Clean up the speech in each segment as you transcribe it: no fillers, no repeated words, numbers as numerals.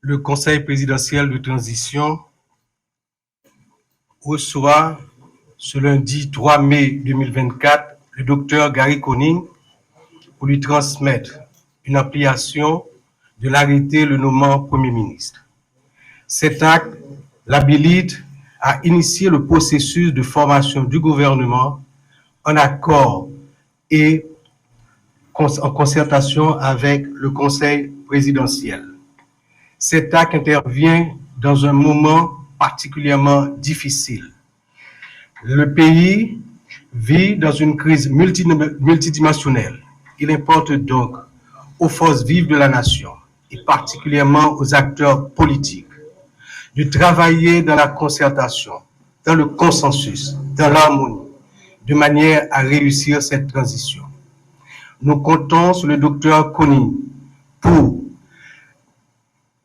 le Conseil présidentiel de transition reçoit ce lundi 3 mai 2024 le docteur Gary Conille pour lui transmettre une ampliation de l'arrêté le nommant Premier ministre. Cet acte l'habilite à initier le processus de formation du gouvernement en accord et en concertation avec le Conseil présidentiel. Cet acte intervient dans un moment particulièrement difficile. Le pays vit dans une crise multidimensionnelle. Il importe donc aux forces vives de la nation, et particulièrement aux acteurs politiques, de travailler dans la concertation, dans le consensus, dans l'harmonie, de manière à réussir cette transition. Nous comptons sur le docteur Conille pour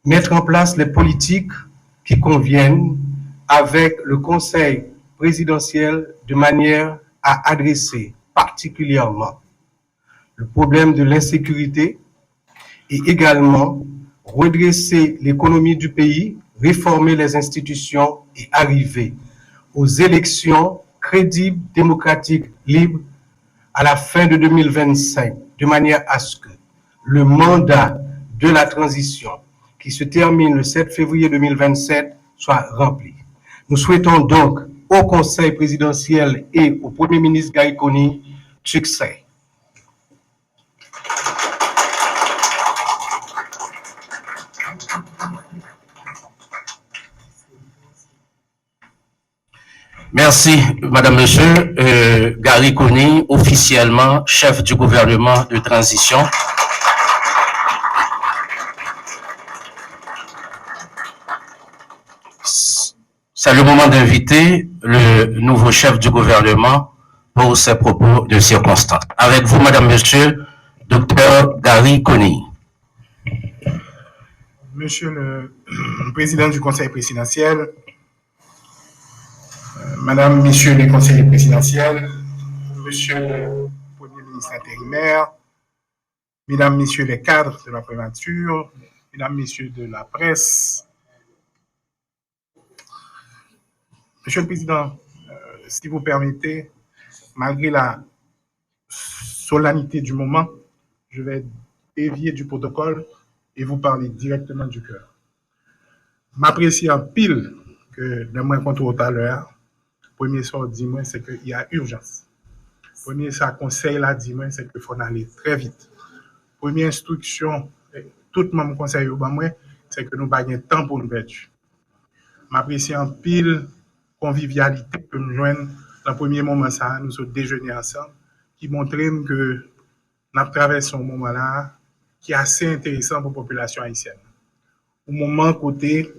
mettre en place les politiques qui conviennent avec le Conseil présidentiel de manière à adresser particulièrement le problème de l'insécurité et également redresser l'économie du pays, réformer les institutions et arriver aux élections crédibles, démocratiques, libres à la fin de 2025, de manière à ce que le mandat de la transition qui se termine le 7 février 2027 soit rempli. Nous souhaitons donc au Conseil présidentiel et au Premier ministre Gary Conille succès. Merci, Madame, Monsieur. Gary Conille, officiellement chef du gouvernement de transition. C'est le moment d'inviter le nouveau chef du gouvernement pour ses propos de circonstance. Avec vous, Madame, Monsieur, Docteur Gary Conille. Monsieur le Président du Conseil présidentiel, Madame, Messieurs les conseillers présidentiels, Monsieur le Premier ministre intérimaire, Mesdames, Messieurs les cadres de la prémature, Mesdames, Messieurs de la presse, Monsieur le Président, si vous permettez, malgré la solennité du moment, je vais dévier du protocole et vous parler directement du cœur. M'apprécier en pile que le moins qu'on tout à l'heure, premier sort dis-moi, c'est qu'il y a urgence. Premier ça conseil là, dis-moi, c'est qu'il faut aller très vite. Première instruction, tout le monde conseille au moi, c'est que nous n'avons pas de temps pour nous perdre. M'apprécier en pile convivialité que nous joignons dans le premier moment, ça, nous sommes déjeuner ensemble, qui montre que nous traversons un moment là qui est assez intéressant pour la population haïtienne. Au moment côté,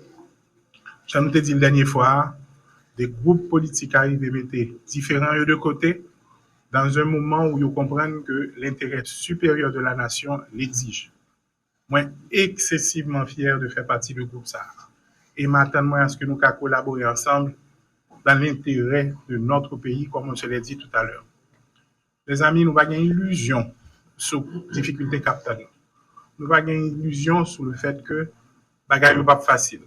je nous ai dit la dernière fois, des groupes politiques arrivent à mettre différents de côté dans un moment où ils comprennent que l'intérêt supérieur de la nation l'exige. Moi, excessivement fier de faire partie du groupe ça. Et maintenant, à ce que nous puissions collaborer ensemble dans l'intérêt de notre pays, comme on se l'a dit tout à l'heure. Les amis, nous n'avons pas d'illusion sur les difficultés capitales. Nous n'avons pas d'illusion sur le fait que les choses ne sont pas faciles.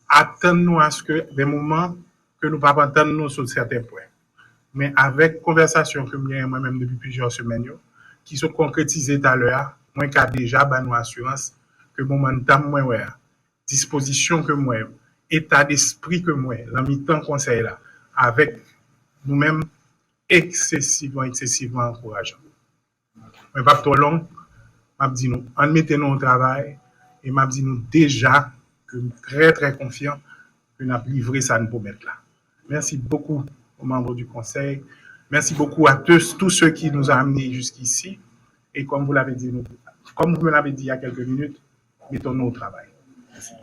Attendons à ce que des moments que nous ne pouvons pas attendre sur certains points. Mais avec conversation que nous avons moi-même depuis plusieurs semaines, qui sont concrétisées tout à l'heure, moi qui a déjà nous assurance que momentum moi disposition que moi état d'esprit que moi dans mi-temps conseil là avec nous-mêmes excessivement encourageant. Mais pas trop long, m'a dit nous en mettez-nous au travail et m'a dit nous déjà que nous très très confiants que nous avons livré ça nous pour mettre là. Merci beaucoup aux membres du conseil. Merci beaucoup à tous ceux qui nous ont amenés jusqu'ici. Et comme vous l'avez dit, comme vous me l'avez dit il y a quelques minutes, mettons-nous au travail. Merci.